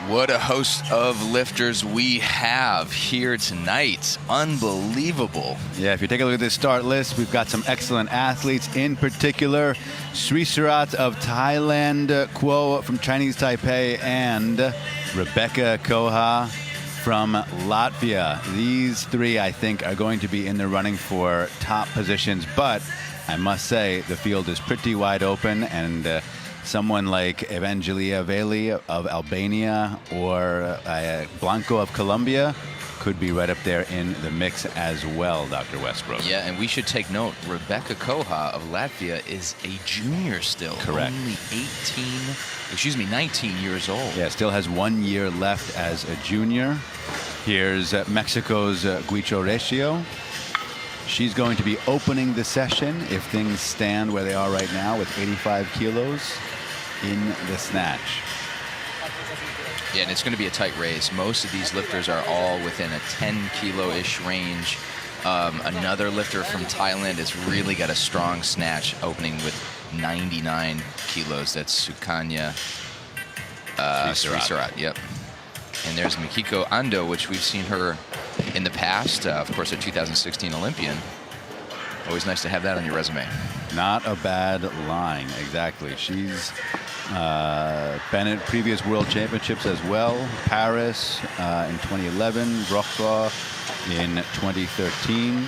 What a host of lifters we have here tonight. Unbelievable. Yeah, if you take a look at this start list, we've got some excellent athletes, in particular Sri Surat of Thailand, Kuo from Chinese Taipei, and Rebecca Koha from Latvia. These three, I think, are going to be in the running for top positions, but I must say the field is pretty wide open, and someone like Evangelia Veli of Albania or Blanco of Colombia could be right up there in the mix as well, Dr. Westbrook. Yeah, and we should take note, Rebecca Koha of Latvia is a junior still. Correct. Only 19 years old. Yeah, still has 1 year left as a junior. Here's Mexico's Guicho Recio. She's going to be opening the session if things stand where they are right now with 85 kilos in the snatch. Yeah, and it's going to be a tight race. Most of these lifters are all within a 10 kilo-ish range. Another lifter from Thailand has really got a strong snatch opening with 99 kilos. That's Sukanya Sri Surat. Yep. And there's Mikiko Ando, which we've seen her in the past. Of course, a 2016 Olympian. Always nice to have that on your resume. Not a bad line, exactly. She's been at previous world championships as well. Paris in 2011, Wrocław in 2013.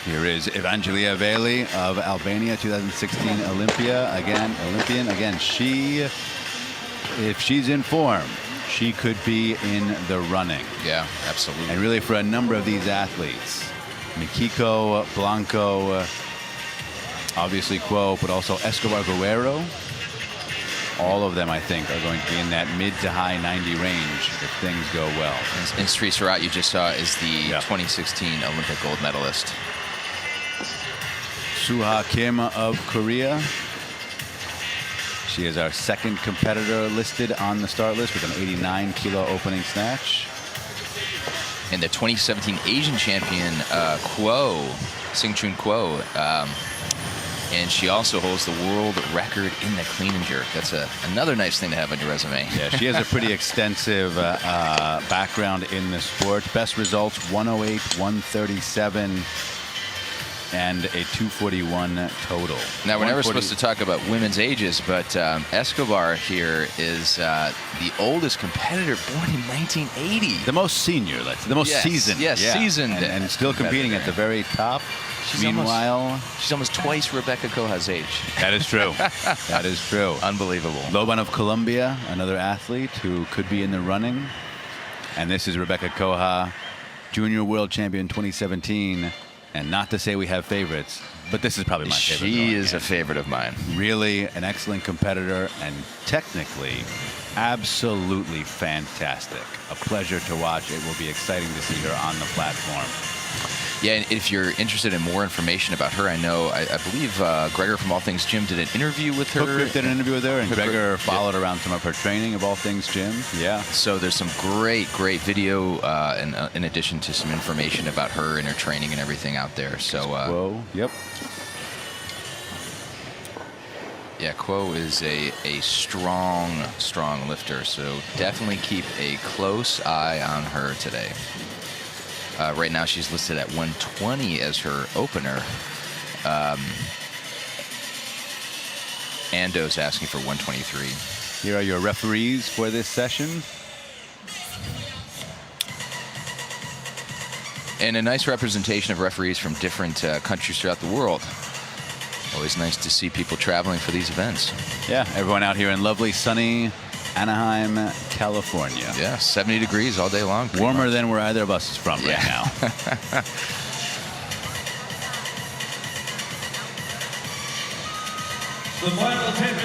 Here is Evangelia Veli of Albania, 2016 Olympian. Again, if she's in form, she could be in the running. Yeah, absolutely. And really for a number of these athletes, Mikiko, Blanco, obviously Kuo, but also Escobar Guerrero, all of them, I think, are going to be in that mid to high 90 range if things go well. And Sri Surat, you just saw, is the 2016 Olympic gold medalist. Suha Kim of Korea. She is our second competitor listed on the start list with an 89 kilo opening snatch. And the 2017 Asian champion, Kuo, Singchun Kuo, and she also holds the world record in the clean and jerk. That's another nice thing to have on your resume. Yeah, she has a pretty extensive background in the sport. Best results, 108, 137. And a 241 total. Now, we're never supposed to talk about women's ages, but Escobar here is the oldest competitor, born in 1980. The most senior, the most seasoned. Yes, yeah. Seasoned. And still competing at the very top. Meanwhile, she's almost twice Rebecca Koha's age. That is true. That is true. Unbelievable. Loban of Colombia, another athlete who could be in the running. And this is Rebecca Koha, junior world champion 2017. And not to say we have favorites, but this is probably my favorite. She is a favorite of mine. Really an excellent competitor and technically absolutely fantastic. A pleasure to watch. It will be exciting to see her on the platform. Yeah, and if you're interested in more information about her, I know, I believe Gregor from All Things Gym did an interview with her. Hook did an interview with her, and Gregor followed around some of her training of All Things Gym. Yeah. So there's some great video in addition to some information about her and her training and everything out there. So. Whoa. Yep. Yeah, Kuo is a strong lifter, so definitely keep a close eye on her today. Right now she's listed at 120 as her opener. Ando's asking for 123. Here are your referees for this session. And a nice representation of referees from different countries throughout the world. Always nice to see people traveling for these events. Yeah, everyone out here in lovely, sunny Anaheim, California. Yeah, 70 degrees all day long. Warmer than where either of us is from right now.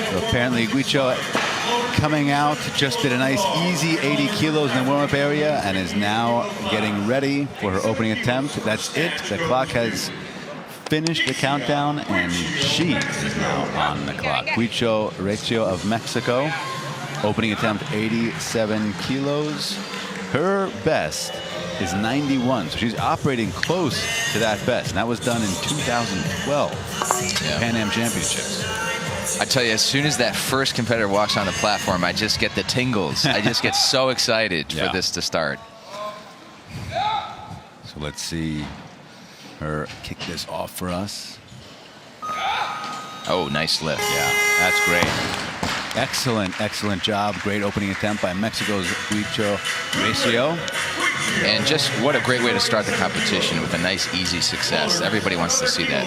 So apparently Guicho coming out, just did a nice easy 80 kilos in the warm-up area and is now getting ready for her opening attempt. That's it. The clock has finished the countdown and she is now on the clock. Guicho Recio of Mexico. Opening attempt, 87 kilos. Her best is 91, so she's operating close to that best. And that was done in 2012, Pan Am Championships. I tell you, as soon as that first competitor walks on the platform, I just get the tingles. I just get so excited for this to start. So let's see her kick this off for us. Oh, nice lift. Yeah, that's great. Excellent, excellent job. Great opening attempt by Mexico's Guicho Recio. And just what a great way to start the competition with a nice, easy success. Everybody wants to see that.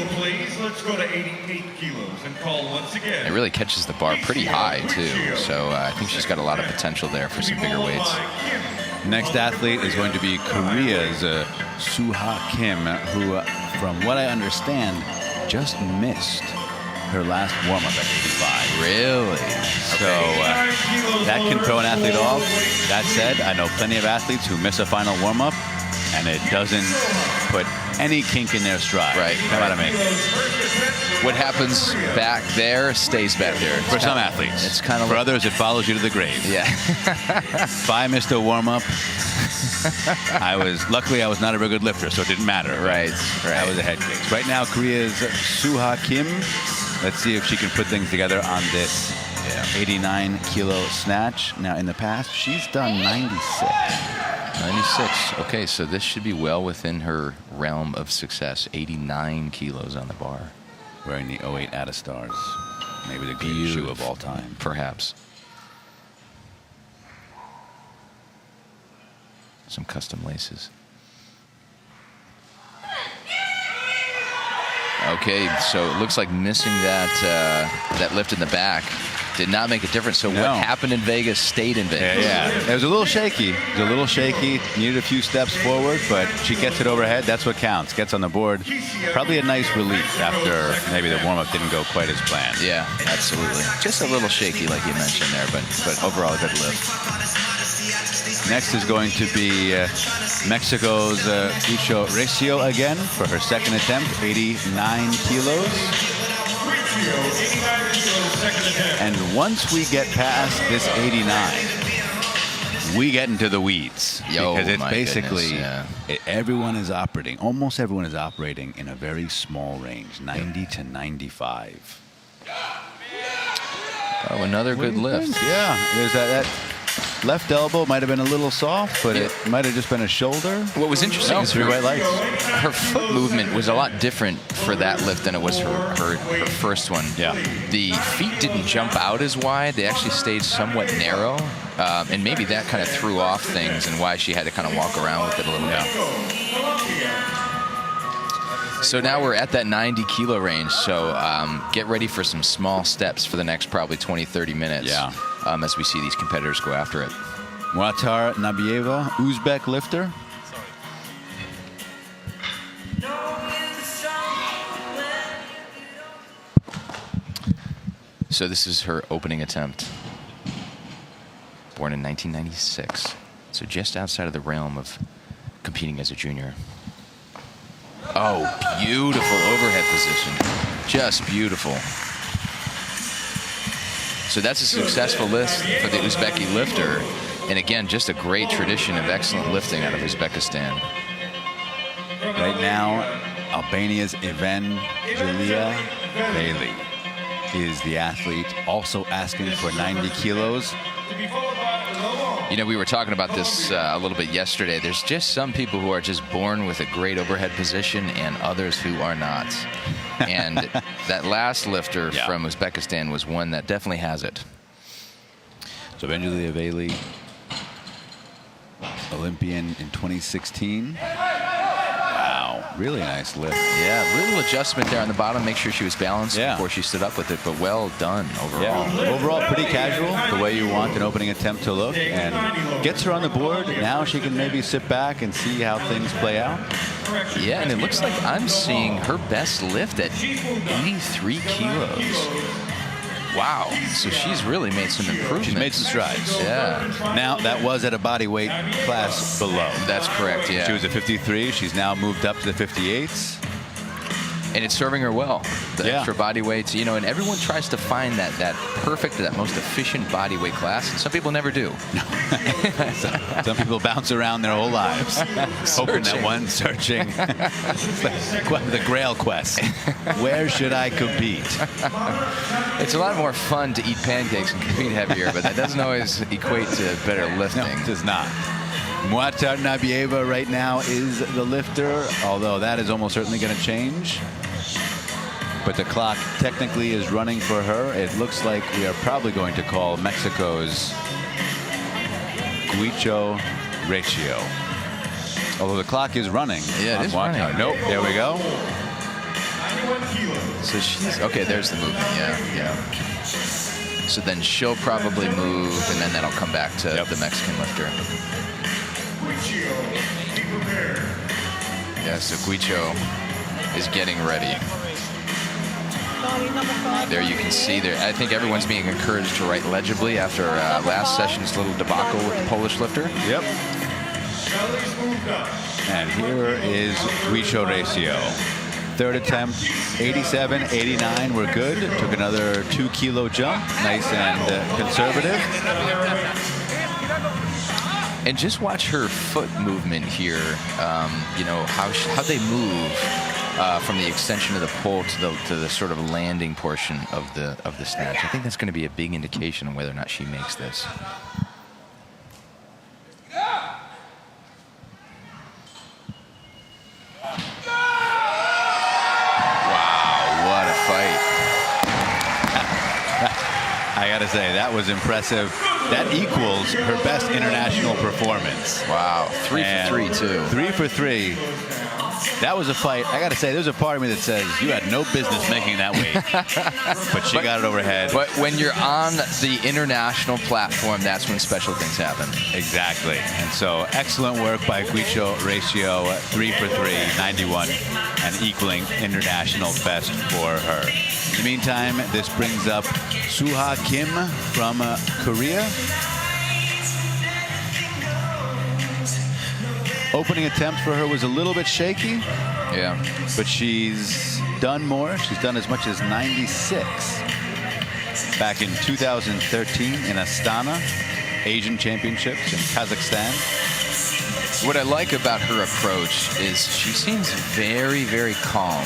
Let's go to 88 kilos and call once again. It really catches the bar pretty high, too. So I think she's got a lot of potential there for some bigger weights. Next athlete is going to be Korea's Suha Kim, who, from what I understand, just missed her last warm-up at 85. Really? So that can throw an athlete off. That said, I know plenty of athletes who miss a final warm-up, and it doesn't put any kink in their stride. Right. No matter me. What happens back there stays back there. For some athletes. It's kind of for others, it follows you to the grave. Yeah. If I missed a warm-up, luckily I was not a very good lifter, so it didn't matter. Right. That was a head case. Right now, Korea's Suha Kim. Let's see if she can put things together on this 89-kilo snatch. Now, in the past, she's done 96. 96. Okay, so this should be well within her realm of success. 89 kilos on the bar. Wearing the 08 Stars. Maybe the greatest shoe of all time. Perhaps. Some custom laces. Okay, so it looks like missing that lift in the back did not make a difference. So what happened in Vegas stayed in Vegas. Yeah. It was a little shaky. Needed a few steps forward, but she gets it overhead. That's what counts. Gets on the board. Probably a nice relief after maybe the warm-up didn't go quite as planned. Yeah, absolutely. Just a little shaky, like you mentioned there, but overall a good lift. Next is going to be Mexico's Guicho Recio again for her second attempt, 89 kilos. And once we get past this 89, we get into the weeds. Because it's basically, almost everyone is operating in a very small range, 90 to 95. Oh, another good lift. Yeah, there's that left elbow might have been a little soft, but it might have just been a shoulder. What was interesting is her foot movement was a lot different for that lift than it was her first one. Yeah. The feet didn't jump out as wide. They actually stayed somewhat narrow. And maybe that kind of threw off things and why she had to kind of walk around with it a little bit. So now we're at that 90-kilo range. So get ready for some small steps for the next probably 20, 30 minutes. Yeah. As we see these competitors go after it. Muatar Nabieva, Uzbek lifter. So this is her opening attempt. Born in 1996. So just outside of the realm of competing as a junior. Oh, beautiful overhead position. Just beautiful. So that's a successful lift for the Uzbeki lifter. And again, just a great tradition of excellent lifting out of Uzbekistan. Right now, Albania's Evangelia Bailey is the athlete, also asking for 90 kilos. You know, we were talking about this a little bit yesterday. There's just some people who are just born with a great overhead position and others who are not. And that last lifter from Uzbekistan was one that definitely has it. So Evangelia Bailey, Olympian in 2016. Wow, really nice lift. Yeah, little adjustment there on the bottom, make sure she was balanced before she stood up with it, but well done overall. Yeah. Overall, pretty casual, the way you want an opening attempt to look, and gets her on the board. Now she can maybe sit back and see how things play out. Yeah, and it looks like I'm seeing her best lift at 83 kilos. Wow, so she's really made some improvements. She's made some strides. Yeah. Now, that was at a body weight class below. That's correct, yeah. She was at 53. She's now moved up to the 58s. And it's serving her well. The Yeah. extra body weights, you know, and everyone tries to find that perfect, that most efficient body weight class, and some people never do. Some people bounce around their whole lives, hoping that one searching. It's like the Grail quest. Where should I compete? It's a lot more fun to eat pancakes and compete heavier, but that doesn't always equate to better lifting. No, it does not. Muatar Nabieva right now is the lifter, although that is almost certainly going to change. But the clock technically is running for her. It looks like we are probably going to call Mexico's Guicho ratio. Although the clock is running. Yeah, it is running. Nope, there we go. So she's, okay, there's the movement, yeah. So then she'll probably move, and then that'll come back to the Mexican lifter. Yeah, so Guicho is getting ready. There you can see there. I think everyone's being encouraged to write legibly after last session's little debacle with the Polish lifter. Yep. And here is Guicho ratio. Third attempt, 87, 89. We're good. Took another 2 kilo jump. Nice and conservative. And just watch her foot movement here. You know how they move from the extension of the pole to the sort of landing portion of the snatch. I think that's going to be a big indication of whether or not she makes this. I got to say, that was impressive. That equals her best international performance. Wow. 3 for 3, too. 3 for 3. That was a fight. I got to say, there's a part of me that says you had no business making that weight. But she got it overhead. But when you're on the international platform, that's when special things happen. Exactly. And so excellent work by Guicho ratio, 3 for 3, 91, and equaling international best for her. In the meantime, this brings up Suha Kim from Korea. Opening attempt for her was a little bit shaky. Yeah. But she's done more. She's done as much as 96. Back in 2013 in Astana, Asian Championships in Kazakhstan. What I like about her approach is she seems very, very calm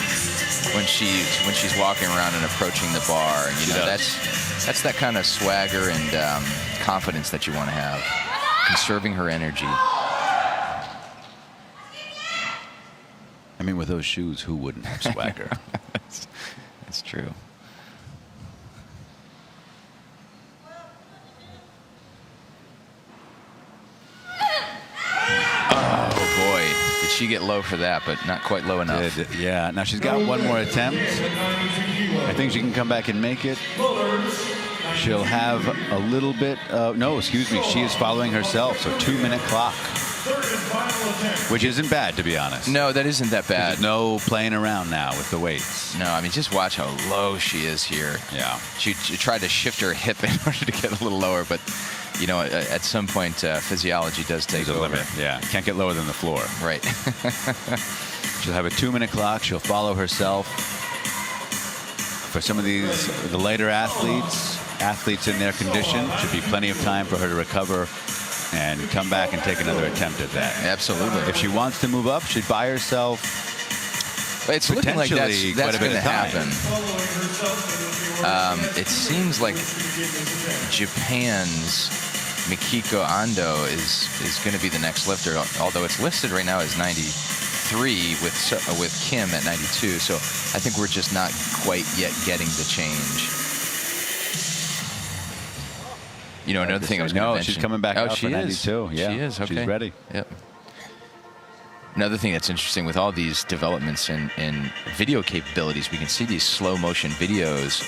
when she's walking around and approaching the bar. And, you know, that's that kind of swagger and confidence that you want to have, conserving her energy. I mean, with those shoes, who wouldn't have swagger? That's true. Oh, boy. Did she get low for that, but not quite low enough. Yeah. Now she's got one more attempt. I think she can come back and make it. She'll have a little bit of... No, excuse me. She is following herself, so 2-minute clock. Which isn't bad, to be honest. No, that isn't that bad. There's no playing around now with the weights. No, I mean, just watch how low she is here. Yeah. She tried to shift her hip in order to get a little lower, but, you know, at some point, physiology does take There's a over. limit. Yeah, can't get lower than the floor. Right. She'll have a 2-minute clock. She'll follow herself. For some of the later athletes in their condition, should be plenty of time for her to recover and come back and take another attempt at that. Absolutely. If she wants to move up, she'd buy herself it's looking like that's going to happen. It seems like Japan's Mikiko Ando is going to be the next lifter, although it's listed right now as 93 with Kim at 92. So I think we're just not quite yet getting the change. You know, another thing I was going to mention. No, she's coming back out for 92. Yeah, she is. Okay. She's ready. Yep. Another thing that's interesting with all these developments in video capabilities, we can see these slow motion videos,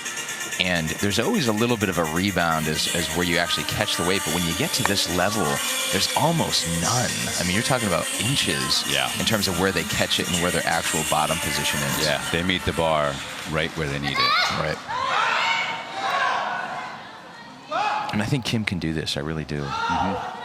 and there's always a little bit of a rebound as where you actually catch the weight. But when you get to this level, there's almost none. I mean, you're talking about inches in terms of where they catch it and where their actual bottom position is. Yeah, they meet the bar right where they need it. Right. And I think Kim can do this. I really do. Mm-hmm.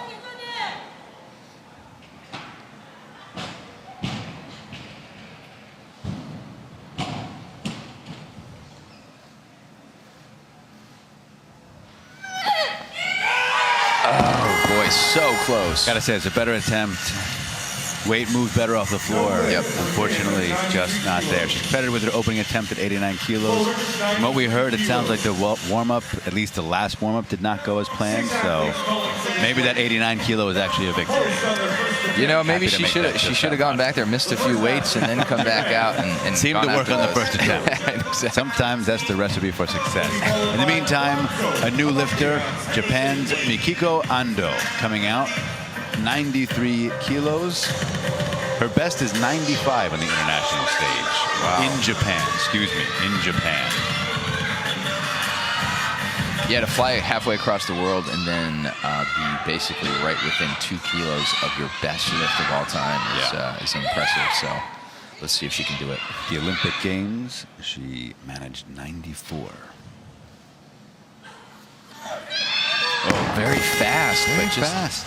is so close. Gotta say, it's a better attempt. Weight moved better off the floor. Yep. Unfortunately, just not there. She's credited with her opening attempt at 89 kilos. From what we heard, it sounds like the warm-up, at least the last warm-up, did not go as planned. So maybe that 89 kilo is actually a victory. You know, maybe she should have gone back there, missed a few weights, and then come back out and seemed to work on the first attempt. Exactly. Sometimes that's the recipe for success. In the meantime, a new lifter, Japan's Mikiko Ando, coming out. 93 kilos. Her best is 95 on the international stage. Wow. In Japan, in Japan. Yeah, to fly halfway across the world and then be basically right within 2 kilos of your best lift of all time is impressive. So let's see if she can do it. The Olympic Games, she managed 94. Oh, very fast. Very but just fast.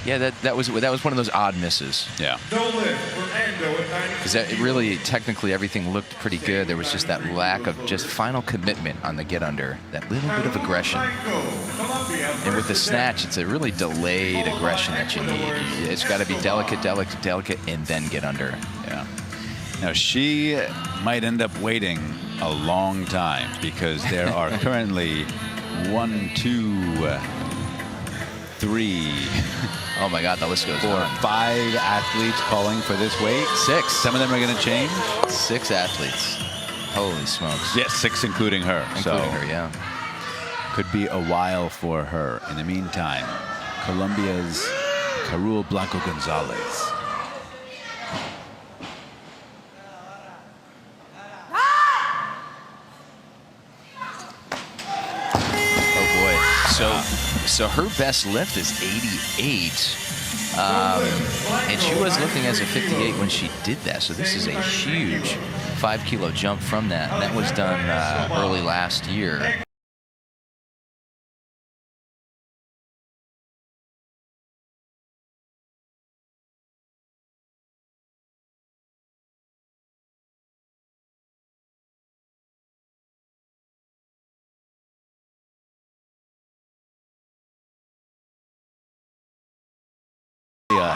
Yeah, that was one of those odd misses. Yeah. No lift for Ando at 90. Because it really, technically, everything looked pretty good. There was just that lack of just final commitment on the get under, that little bit of aggression. And with the snatch, it's a really delayed aggression that you need. It's got to be delicate, delicate, delicate, and then get under. Yeah. Now, she might end up waiting a long time because there are currently 1, 2, 3. Oh my God, the list goes 4, on. 5 athletes calling for this weight. 6. Some of them are going to change. 6 athletes. Holy smokes. Yes, 6 including her. Including her, yeah. Could be a while for her. In the meantime, Colombia's Carol Blanco Gonzalez. So her best lift is 88, and she was lifting as a 58 when she did that. So this is a huge 5 kilo jump from that. And that was done early last year.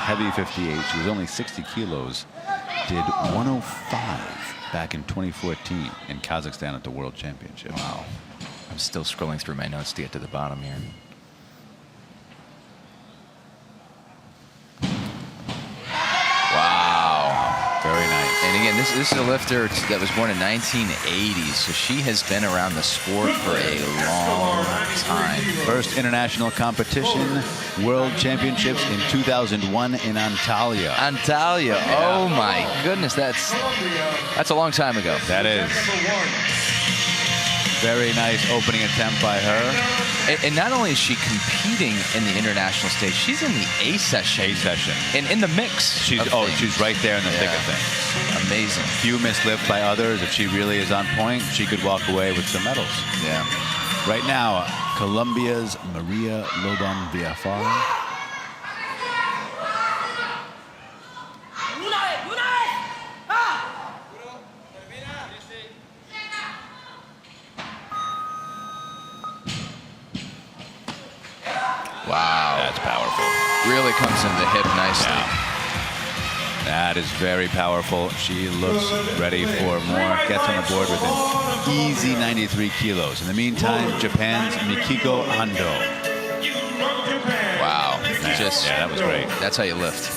Heavy 58. She was only 60 kilos. Did 105 back in 2014 in Kazakhstan at the World Championship. Wow. I'm still scrolling through my notes to get to the bottom here. Wow. Very nice. And again, this is a lifter that was born in 1980, so she has been around the sport for a long time. First international competition, World Championships in 2001 in Antalya. Antalya. Yeah. Oh my goodness, that's a long time ago. That is. Very nice opening attempt by her. And not only is she competing in the international stage, she's in the A session. A session. And in the mix. She's right there in the thick of things. Amazing. Few missed lifts by others. If she really is on point, she could walk away with some medals. Yeah. Right now, Colombia's Maria Loban Villafar. Wow. That's powerful. Really comes into the hip nicely. Yeah. That is very powerful. She looks ready for more. Gets on the board with an easy 93 kilos. In the meantime, Japan's Mikiko Ando. Wow. Yeah, that was great. That's how you lift.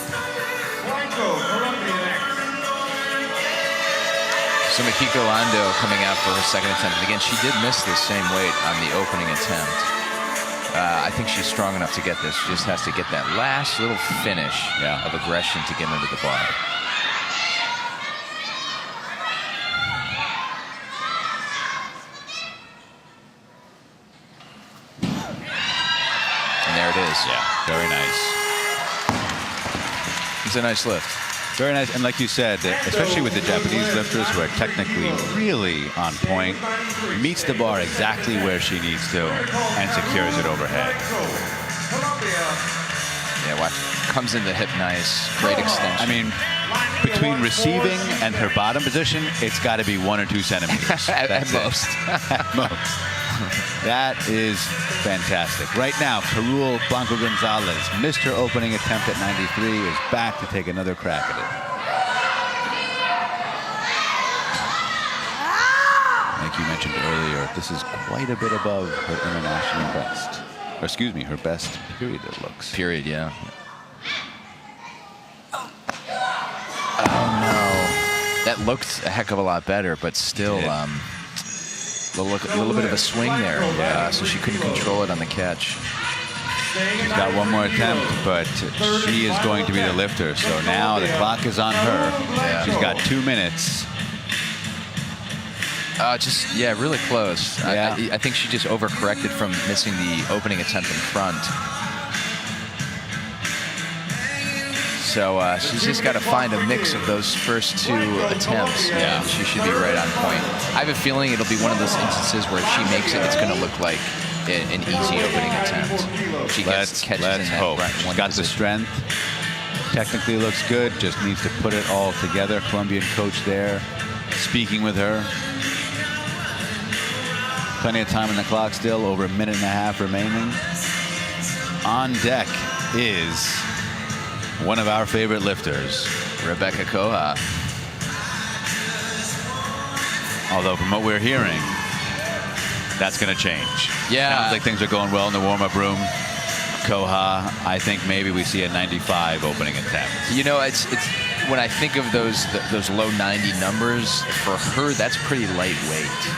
So Mikiko Ando coming out for her second attempt. And again, she did miss the same weight on the opening attempt. I think she's strong enough to get this. She just has to get that last little finish of aggression to get under the bar. And there it is. Yeah, very nice. It's a nice lift. Very nice. And like you said, especially with the Japanese lifters who are technically really on point, meets the bar exactly where she needs to and secures it overhead. Yeah, watch. Comes in the hip nice. Great extension. I mean, between receiving and her bottom position, it's got to be 1 or 2 centimeters. At most. At most. That is fantastic. Right now, Carul Blanco Gonzalez missed her opening attempt at 93, is back to take another crack at it. Like you mentioned earlier, this is quite a bit above her international best. Or excuse me, her best period, it looks. Period, yeah. Oh, no. That looked a heck of a lot better, but still a little bit of a swing there. So she couldn't control it on the catch. She's got one more attempt, but she is going to be the lifter. So now the clock is on her. Yeah. She's got 2 minutes. Really close. Yeah. I think she just overcorrected from missing the opening attempt in front. So she's just got to find a mix of those first 2 attempts. Yeah. And she should be right on point. I have a feeling it'll be one of those instances where if she makes it, it's going to look like an easy opening attempt. If she catches Let's in that hope. She's got the strength. Technically looks good. Just needs to put it all together. Colombian coach there speaking with her. Plenty of time on the clock still, over 1.5 minutes remaining. On deck is one of our favorite lifters, Rebecca Koha. Although from what we're hearing, that's going to change. Yeah. Sounds like things are going well in the warm-up room. Koha, I think maybe we see a 95 opening attempt. You know, it's when I think of those low 90 numbers, for her, that's pretty lightweight.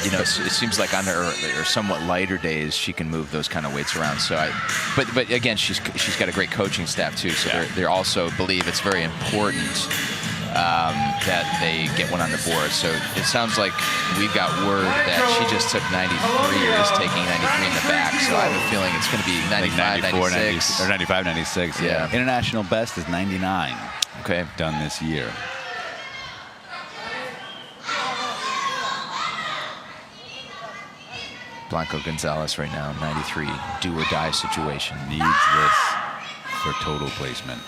You know, it seems like on her somewhat lighter days, she can move those kind of weights around. So but again, she's got a great coaching staff too. So they also believe it's very important that they get one on the board. So it sounds like we've got word that she just took 93 or is taking 93 in the back. So I have a feeling it's going to be 95, 96. Or 95, 96. Yeah. International best is 99. Okay. Done this year. Blanco Gonzalez right now, 93, do or die situation. Needs this for total placement.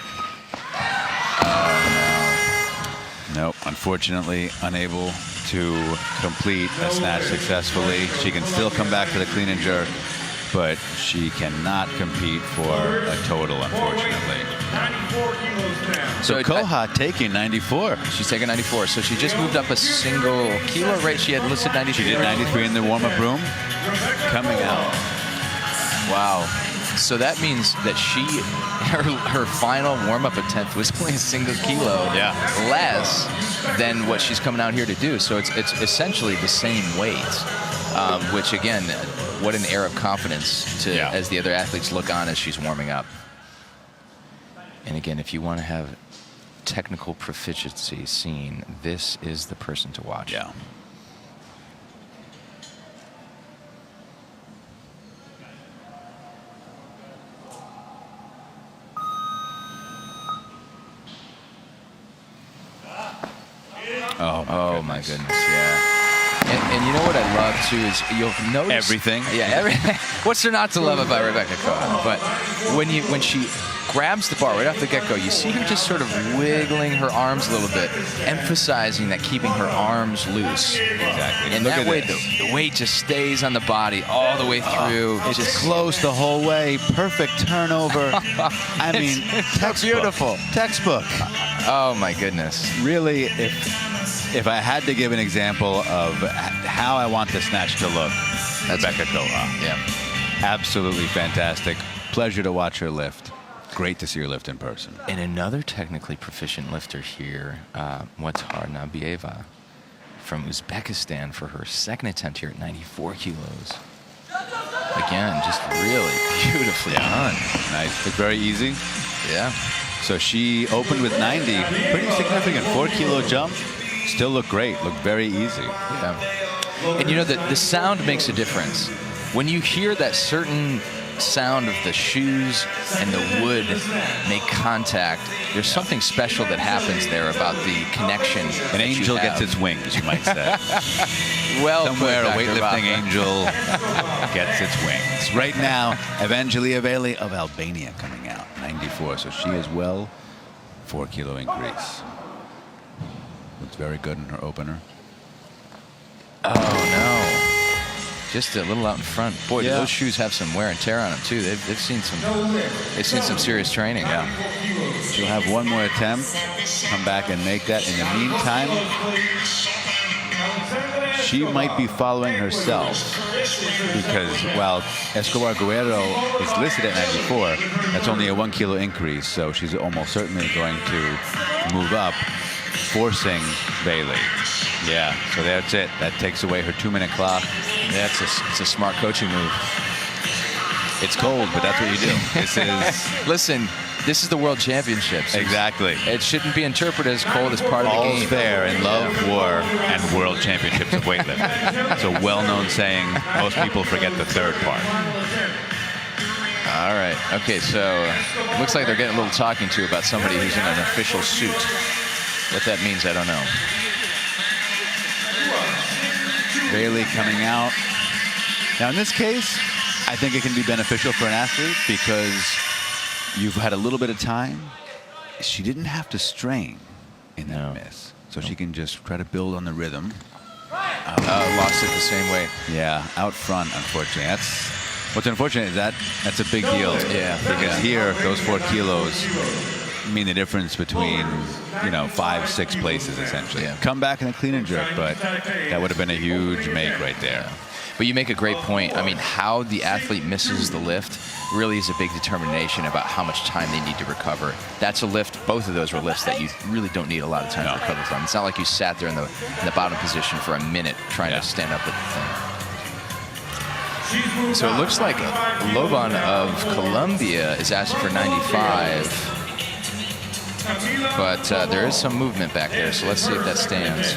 Nope, unfortunately unable to complete a snatch successfully. She can still come back to the clean and jerk, but she cannot compete for a total, unfortunately. 94 kilos down. So Koha taking 94. She's taking 94, so she just moved up a single kilo, right? She had listed 93. She did 93 in the warm-up room. Coming out. Wow. So that means that her final warm-up attempt was only a single kilo less than what she's coming out here to do. So it's essentially the same weight, which again, what an air of confidence as the other athletes look on as she's warming up. And again, if you want to have technical proficiency seen, this is the person to watch. Yeah. Oh my goodness, yeah. And you know what I love too is you'll notice everything. Yeah, everything. What's there not to love about Rebecca Koha? But when she grabs the bar right off the get-go, you see her just sort of wiggling her arms a little bit, emphasizing that keeping her arms loose. Exactly. And that way the weight just stays on the body all the way through. It's just close the whole way. Perfect turnover. I mean, it's beautiful. Textbook. Oh my goodness. Really, if I had to give an example of how I want the snatch to look, Rebecca Koha. Yeah. Absolutely fantastic. Pleasure to watch her lift. Great to see her lift in person. And another technically proficient lifter here, Mukhtar Nabieva from Uzbekistan for her second attempt here at 94 kilos. Again, just really beautifully done. Nice. It's very easy. Yeah. So she opened with 90. Pretty significant. 4-kilo jump. Still looked great. Looked very easy. Yeah. And you know, the sound makes a difference. When you hear that certain sound of the shoes and the wood make contact, there's something special that happens there about the connection. An angel gets its wings, you might say. Well, somewhere a weightlifting Baka. angel gets its wings. Right now, Evangelia Veli of Albania coming out, 94. So she is well 4-kilo increase. Looks very good in her opener. Oh no. Just a little out in front. Boy, do those shoes have some wear and tear on them too. They've seen some serious training. Yeah. She'll have one more attempt, come back and make that. In the meantime, she might be following herself because while Escobar Guerrero is listed at 94, that's only a 1 kilo increase. So she's almost certainly going to move up, forcing Bailey. Yeah, so that's it. That takes away her 2-minute clock. Yeah, it's a smart coaching move. It's cold, but that's what you do. This is Listen, this is the World Championships. exactly. It shouldn't be interpreted as cold as part of the All's game. fair in love, war, and World Championships of weightlifting. It's a well-known saying. Most people forget the third part. All right. Okay, so looks like they're getting a little talking to about somebody who's in an official suit. What that means, I don't know. Bailey coming out. Now, in this case, I think it can be beneficial for an athlete because you've had a little bit of time. She didn't have to strain in that miss, so she can just try to build on the rhythm. Lost it the same way. Yeah, out front, unfortunately. That's what's unfortunate is that's a big deal. Yeah. Because here, those 4 kilos mean the difference between 5-6 places essentially. Yeah. Come back in a clean and jerk, but that would have been a huge make right there. But you make a great point. I mean, how the athlete misses the lift really is a big determination about how much time they need to recover. That's a lift. Both of those are lifts that you really don't need a lot of time to recover from. It's not like you sat there in the bottom position for a minute trying to stand up with the thing. So it looks like Loban of Colombia is asking for 95. But there is some movement back there, so let's see if that stands.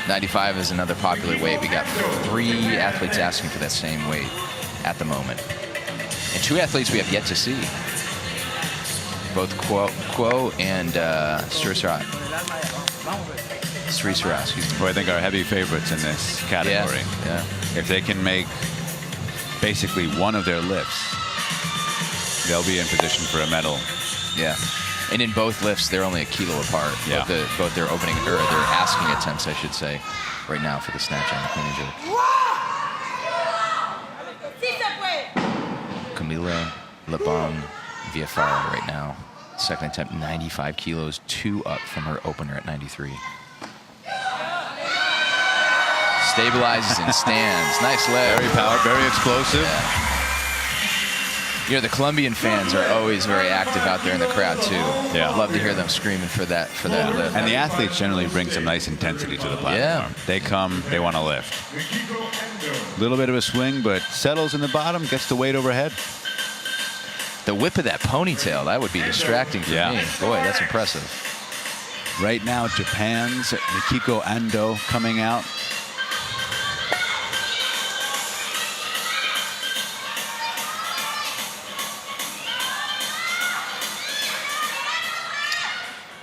95 is another popular weight. We got 3 athletes asking for that same weight at the moment. And 2 athletes we have yet to see. Both Quo and Srisara, excuse me. Who I think are heavy favorites in this category. Yeah. If they can make basically one of their lifts, they'll be in position for a medal. Yeah. And in both lifts, they're only a kilo apart. Yeah. Both their opening, or their asking attempts, I should say, right now for the snatch and the clean and jerk. Camila Lebon Viafara right now. Second attempt, 95 kilos, 2 up from her opener at 93. Stabilizes and stands. Nice leg. Very powered, very explosive. Yeah. The Colombian fans are always very active out there in the crowd too. Yeah. Love to hear them screaming for that lift. And the athletes generally bring some nice intensity to the platform. Yeah. They come, they want to lift. A little bit of a swing, but settles in the bottom, gets the weight overhead. The whip of that ponytail, that would be distracting for me. Boy, that's impressive. Right now, Japan's Mikiko Ando coming out.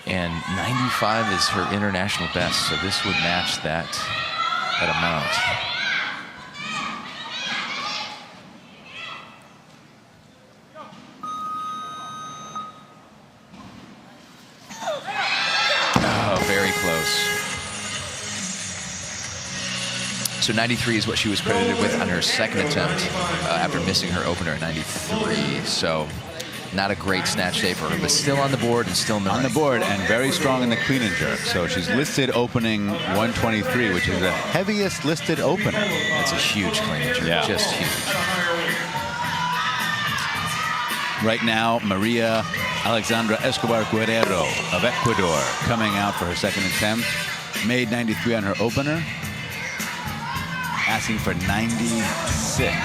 And 95 is her international best, so this would match that amount. Oh, very close. So 93 is what she was credited with on her second attempt after missing her opener at 93. So not a great snatch day for her, but still on the board and still on the board and very strong in the clean and jerk. So she's listed opening 123, which is the heaviest listed opener. That's a huge clean and jerk, just huge. Right now, Maria Alexandra Escobar Guerrero of Ecuador coming out for her second attempt. Made 93 on her opener. Asking for 96.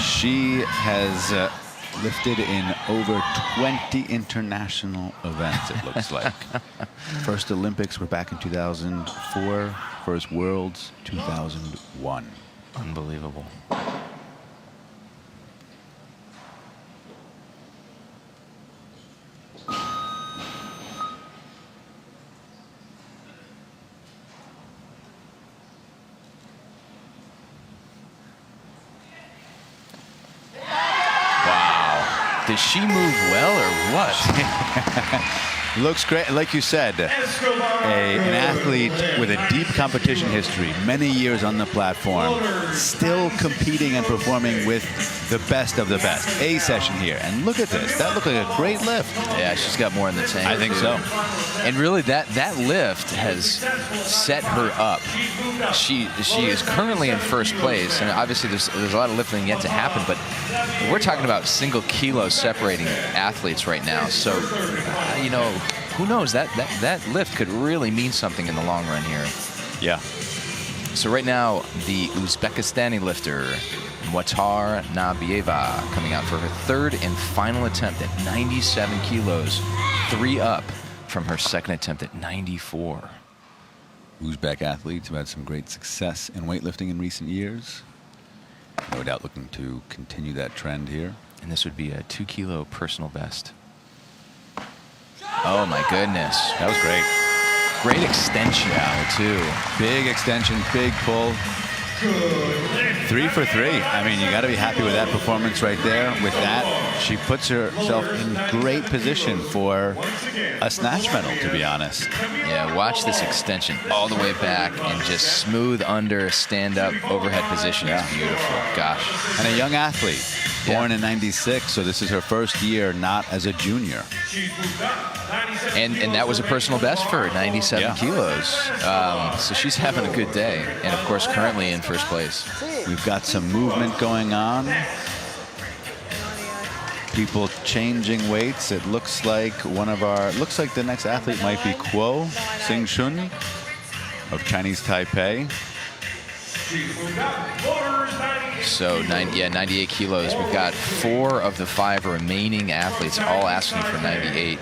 She has lifted in over 20 international events, it looks like. First Olympics were back in 2004. First Worlds, 2001. Unbelievable. Does she move well or what? Looks great. Like you said, an athlete with a deep competition history, many years on the platform, still competing and performing with the best of the best. A session here. And look at this. That looked like a great lift. Yeah, she's got more in the tank. I think so. And really, that lift has set her up. She is currently in first place, and obviously there's a lot of lifting yet to happen, but we're talking about single kilos separating athletes right now. So, you know, who knows? That lift could really mean something in the long run here. Yeah. So right now, the Uzbekistani lifter, Muatar Nabieva, coming out for her third and final attempt at 97 kilos, 3 up from her second attempt at 94. Uzbek athletes who had some great success in weightlifting in recent years. No doubt looking to continue that trend here. And this would be a 2 kilo personal best. Oh my goodness. That was great. Great extension too. Big extension, big pull. 3 for 3. I mean, you got to be happy with that performance right there. With that, she puts herself in great position for a snatch medal, to be honest. Yeah, watch this extension all the way back and just smooth under stand-up overhead position. It's beautiful. Gosh. And a young athlete, born in '96, so this is her first year not as a junior. And that was a personal best for her, 97 kilos. So she's having a good day. And, of course, currently in first place. We've got some movement going on. People changing weights. It looks like looks like the next athlete might be Kuo Xingshun of Chinese Taipei. So 98 kilos. We've got 4 of the 5 remaining athletes all asking for 98,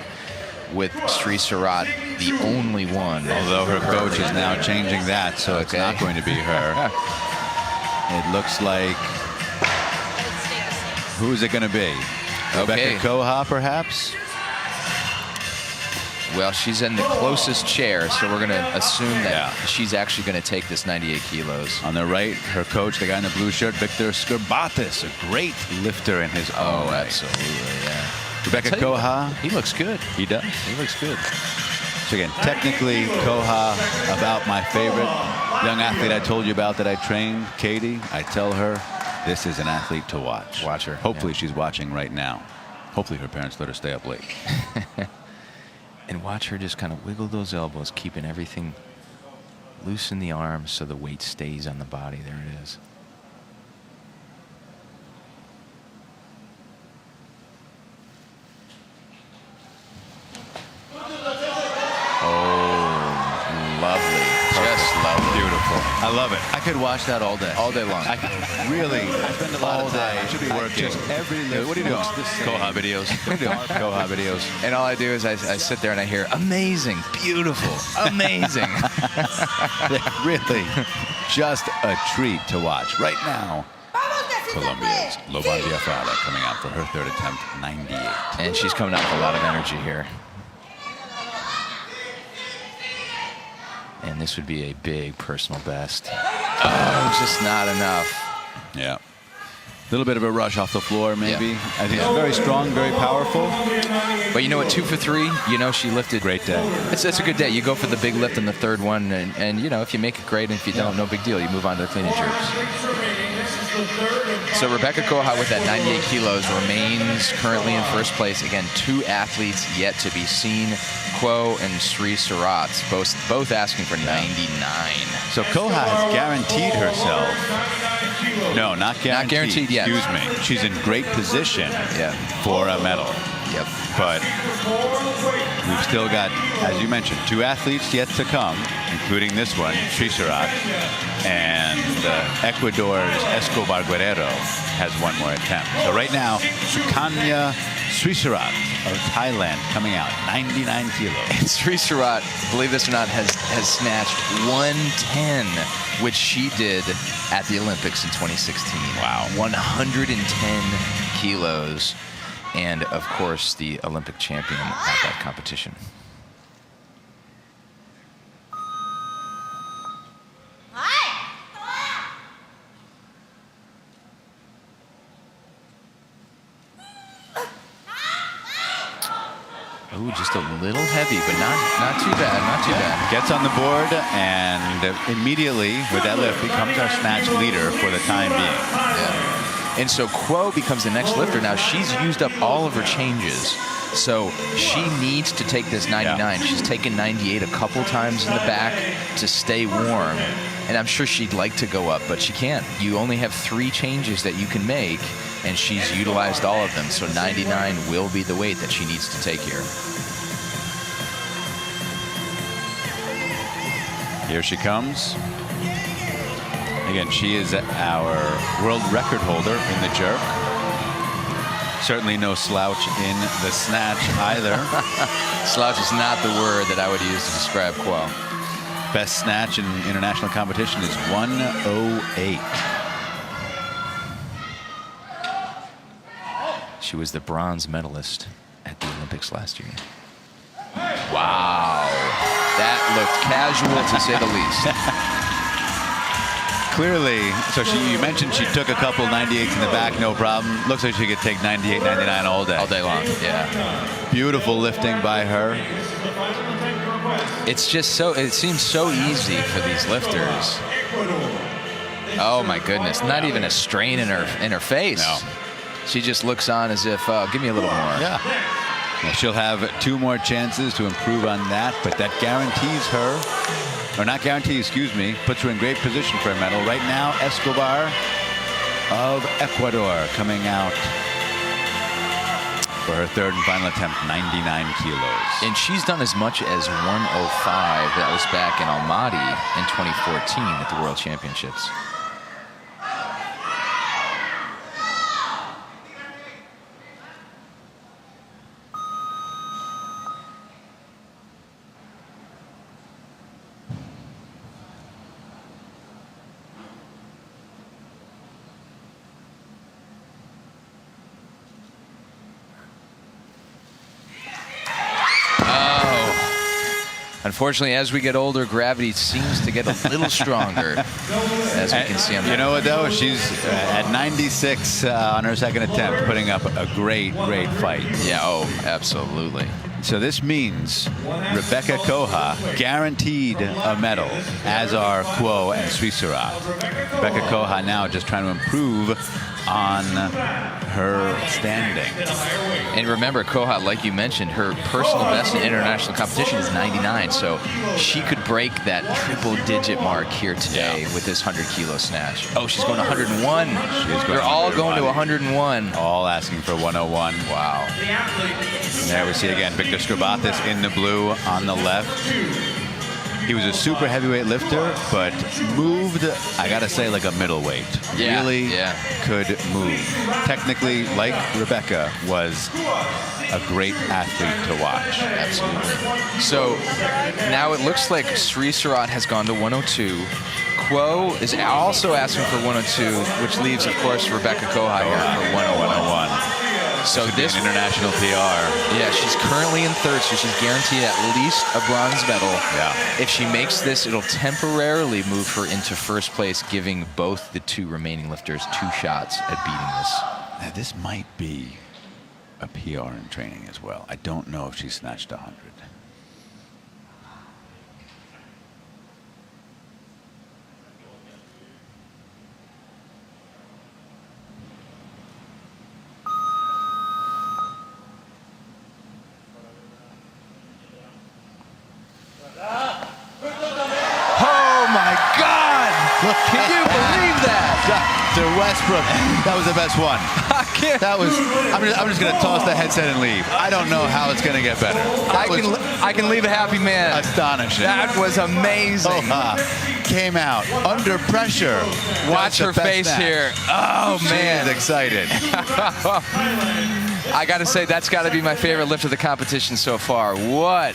with Sri Surat the only one. Although her coach is now changing that, so it's not going to be her. It looks like, who's it going to be? Rebecca Koha, perhaps? Well, she's in the closest chair, so we're going to assume that she's actually going to take this 98 kilos. On the right, her coach, the guy in the blue shirt, Victor Skurbatis, a great lifter in his own right. Absolutely, yeah. Rebecca Koha. He looks good. He does. He looks good. So again, technically, Koha, about my favorite young athlete I told you about that I trained, Katie. I tell her, this is an athlete to watch. Watch her. Hopefully she's watching right now. Hopefully her parents let her stay up late. And watch her just kind of wiggle those elbows, keeping everything loose in the arms so the weight stays on the body. There it is. Lovely. Just lovely. Beautiful. I love it. I could watch that all day. All day long. I really. I spend a lot of time. I should be working. Just every lift. What are you doing? Koha videos. What are you doing? Koha videos. And all I do is I sit there and I hear, amazing, beautiful, amazing. Yeah, really. Just a treat to watch. Right now, Colombia's Loban Diafara coming out for her third attempt, 98. And she's coming out with a lot of energy here. And this would be a big personal best. Oh, just not enough. Yeah. A little bit of a rush off the floor, maybe. Yeah. I think she's very strong, very powerful. But you know what, 2 for 3, you know she lifted. Great day. It's a good day. You go for the big lift in the third one, and you know, if you make it great, and if you don't, no big deal. You move on to the clean and jerks. So Rebecca Koha with that 98 kilos remains currently in first place. Again, 2 athletes yet to be seen. Kuo and Sri Surat, both asking for 99. So Koha has guaranteed herself. No, not guaranteed. Not guaranteed yet. Excuse me. She's in great position for a medal. Yep. But we've still got, as you mentioned, 2 athletes yet to come, including this one, Sri Surat, and Ecuador's Escobar Guerrero has one more attempt. So right now, Sukanya Sri Surat of Thailand coming out, 99 kilos. And Sri Surat, believe this or not, has snatched 110, which she did at the Olympics in 2016. Wow. 110 kilos. And, of course, the Olympic champion at that competition. Ooh, just a little heavy, but not too bad, not too bad. Gets on the board and immediately with that lift becomes our snatch leader for the time being. Yeah. And so Quo becomes the next lifter. Now she's used up all of her changes. So she needs to take this 99. Yeah. She's taken 98 a couple times in the back to stay warm. And I'm sure she'd like to go up, but she can't. You only have 3 changes that you can make, and she's utilized all of them. So 99 will be the weight that she needs to take here. Here she comes. Again, she is our world record holder in the jerk. Certainly no slouch in the snatch either. Slouch is not the word that I would use to describe Quo. Best snatch in international competition is 108. She was the bronze medalist at the Olympics last year. Wow. That looked casual, to say the least. Clearly, so you mentioned she took a couple 98s in the back, no problem. Looks like she could take 98, 99 all day. All day long, yeah. Beautiful lifting by her. It's just so, it seems so easy for these lifters. Oh my goodness, not even a strain in her face. No. She just looks on as if, give me a little more. Yeah. Now she'll have 2 more chances to improve on that, but that guarantees her, or not guarantees, excuse me, puts her in great position for a medal. Right now, Escobar of Ecuador coming out for her 3rd and final attempt, 99 kilos. And she's done as much as 105. That was back in Almaty in 2014 at the World Championships. Unfortunately, as we get older, gravity seems to get a little stronger, as we can see on that. You know what, though? She's at 96 on her 2nd attempt, putting up a great fight. Yeah, oh, absolutely. So this means Rebecca Koha guaranteed a medal, as are Quo and Suisserat. Rebecca Koha now just trying to improve on her standing. And remember, Koha, like you mentioned, her personal best in international competition is 99, so she could break that triple-digit mark here today with this 100-kilo snatch. Oh, she's going to 101. They're all going to 101. All asking for 101. Wow. And there we see again Victor Skrabatis in the blue on the left. He was a super heavyweight lifter, but moved, I gotta say, like a middleweight. Yeah, really could move. Technically, like Rebecca, was a great athlete to watch. Absolutely. So now it looks like Suisserat has gone to 102. Quo is also asking for 102, which leaves, of course, Rebecca Koha here for 101. So this international PR. Yeah, she's currently in 3rd, so she's guaranteed at least a bronze medal. Yeah. If she makes this, it'll temporarily move her into 1st place, giving both the 2 remaining lifters 2 shots at beating this. Now, this might be a PR in training as well. I don't know if she snatched 100. Can you believe that? Dr. Westbrook, that was the best one. That was, I'm just going to toss the headset and leave. I don't know how it's going to get better. I can leave a happy man. Astonishing. That was amazing. Came out under pressure. Watch her face here. Oh, man. She's excited. I got to say, that's got to be my favorite lift of the competition so far. What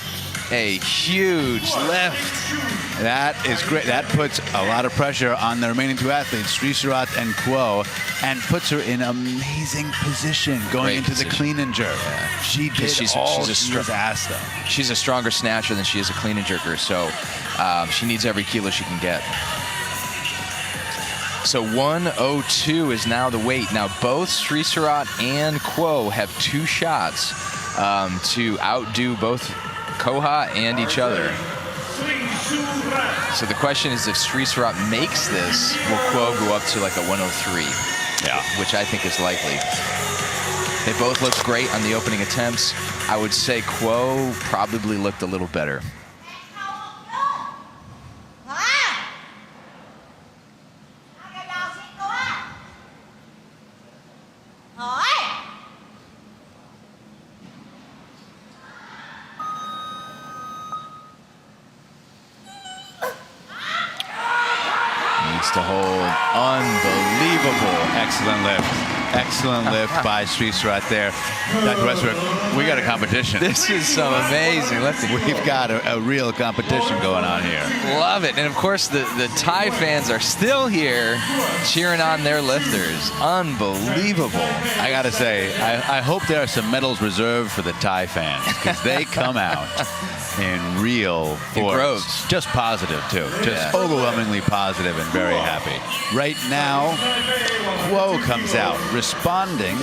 a huge lift. That is great. That puts a lot of pressure on the remaining 2 athletes, Suisserat and Quo, and puts her in amazing position going into the clean and jerk. Yeah. She did she was asked, though. She's a stronger snatcher than she is a clean and jerker, so she needs every kilo she can get. So 102 is now the weight. Now both Suisserat and Quo have 2 shots to outdo both Koha and each other. So the question is, if Sri Surat makes this, will Quo go up to like a 103? Yeah. Which I think is likely. They both looked great on the opening attempts. I would say Quo probably looked a little better. Needs to hold. Unbelievable. Excellent lift. Excellent lift by Sri Surat there. Dr. Westbrook, we got a competition. This is some amazing lifting. We've got a real competition going on here. Love it. And of course, the Thai fans are still here cheering on their lifters. Unbelievable. I got to say, I hope there are some medals reserved for the Thai fans, because they come out in real force. Just positive, too. Just overwhelmingly positive and very happy. Right now, Quo comes out responding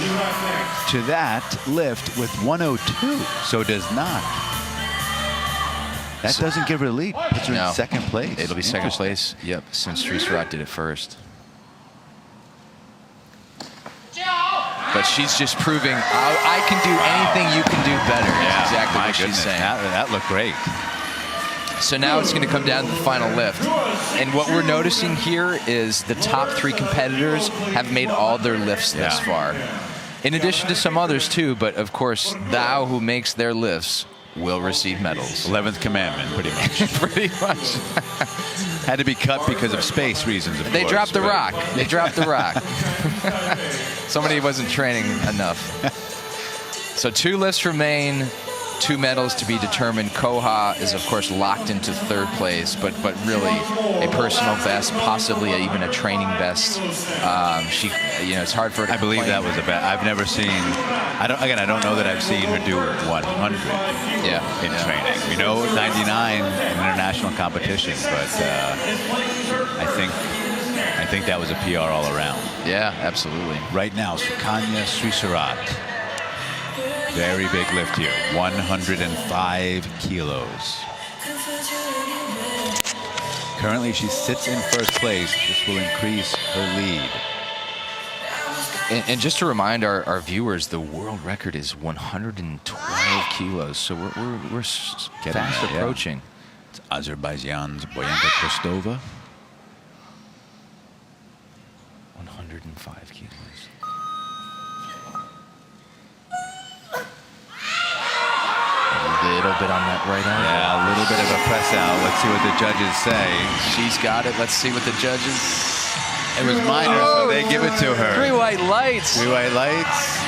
to that lift with 102. So does not. That doesn't give her a lead. Puts her in second place. It'll be second place. Yep, since Sri Surat did it first. But she's just proving, I can do anything you can do better. Yeah, Exactly my what goodness. she's saying. That looked great. So now it's going to come down to the final lift. And what we're noticing here is the top 3 competitors have made all their lifts this far. In addition to some others too, but of course, thou who makes their lifts will receive medals. 11th commandment, pretty much. Pretty much. Had to be cut because of space reasons, of They course, dropped the but- rock. They dropped the rock. Somebody wasn't training enough. So 2 lifts remain, 2 medals to be determined. Koha is, of course, locked into 3rd place, but really a personal best, possibly even a training best. It's hard for her to I believe complain. that was a bad. I've never seen. I don't know that I've seen her do 100. In training. We know 99 in international competition, but I think that was a PR all around. Yeah, absolutely. Right now, Sukanya Sri Surat. Very big lift here, 105 kilos. Currently, she sits in first place. This will increase her lead. And just to remind our viewers, the world record is 112 kilos, so we're fast approaching. It's Azerbaijan's Boyanka Kostova. 105 kilos. A little bit on that right arm. Yeah, a little bit of a press out. Let's see what the judges say. She's got it. Let's see what the judges. It was minor, so they give it to her. 3 white lights. 3 white lights.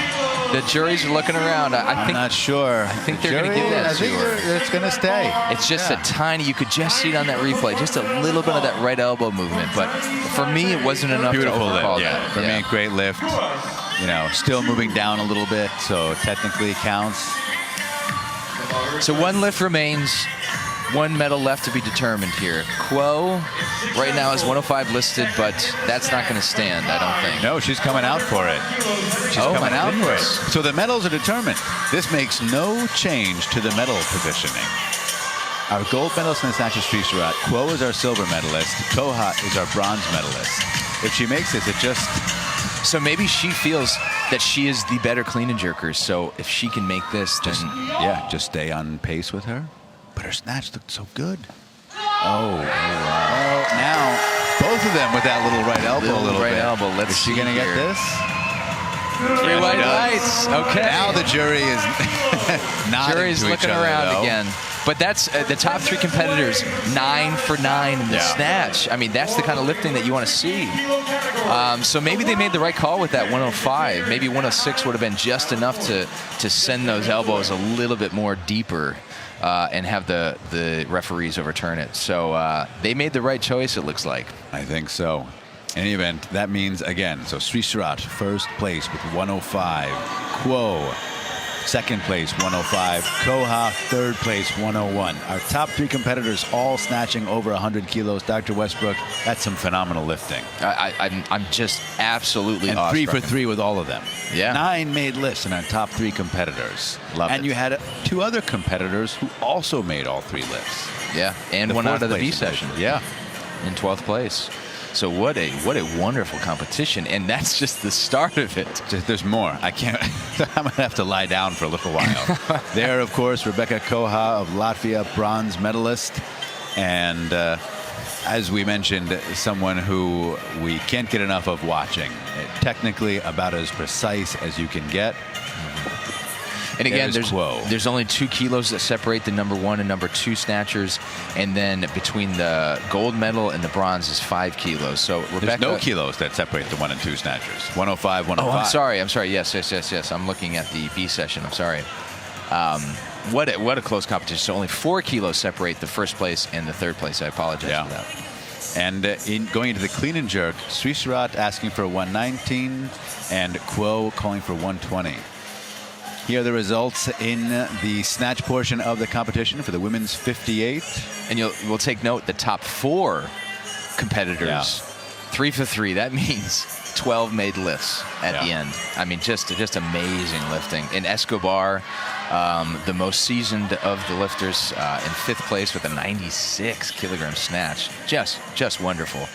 The jury's looking around. I'm not sure. I think they're going to give that to her. It's going to stay. It's just a tiny, you could just see it on that replay, just a little bit of that right elbow movement. But for me, it wasn't enough Beautiful to overcall lift. that. For me, great lift. Still moving down a little bit, so technically counts. So 1 lift remains, 1 medal left to be determined here. Quo right now is 105 listed, but that's not going to stand, I don't think. No, she's coming out for it. She's coming out for it. So the medals are determined. This makes no change to the medal positioning. Our gold medalist in the Snatch is Sri Surat. Quo is our silver medalist. Koha is our bronze medalist. If she makes this, it just... So maybe she feels that she is the better clean and jerker. So if she can make this, then just stay on pace with her. But her snatch looked so good. wow. Now both of them with that little right elbow. Let's see. Is she gonna get this? 3 white lights. Okay. Now the jury is nodding Jury's to each looking other, around though. again. But that's the top 3 competitors, 9 for 9 in the snatch. I mean, that's the kind of lifting that you want to see. So maybe they made the right call with that 105. Maybe 106 would have been just enough to send those elbows a little bit more deeper and have the referees overturn it. So they made the right choice, it looks like. I think so. In any event, that means, again, so Sri Surat, first place with 105. Quo, second place 105. Koha, third place 101. Our top 3 competitors all snatching over 100 kilos. Dr. Westbrook, that's some phenomenal lifting. I'm just absolutely And awestruck. 3 for 3 with all of them. Yeah. 9 made lists in our top 3 competitors. Love and it. you had 2 other competitors who also made all 3 lists. Yeah, and The one out fourth of the B place session. Yeah. In 12th place. So what a wonderful competition, and that's just the start of it. There's more. I can't. I'm going to have to lie down for a little while. There, of course, Rebecca Koha of Latvia, bronze medalist. And as we mentioned, someone who we can't get enough of watching. Technically about as precise as you can get. And again, There's there's only 2 kilos that separate the number 1 and number 2 snatchers, and then between the gold medal and the bronze is 5 kilos. So Rebecca, There's no kilos that separate the 1 and 2 snatchers. 105, 105. Oh, I'm sorry. Yes. I'm looking at the B session. I'm sorry. What a close competition. So only 4 kilos separate the first place and the third place. I apologize for that. And in going into the clean and jerk, Swisserat asking for 119 and Quo calling for 120. Here are the results in the snatch portion of the competition for the women's 58. And we'll take note, the top 4 competitors, 3 for 3. That means 12 made lifts at the end. I mean, just amazing lifting. And Escobar, the most seasoned of the lifters, in 5th place with a 96 kilogram snatch. Just wonderful.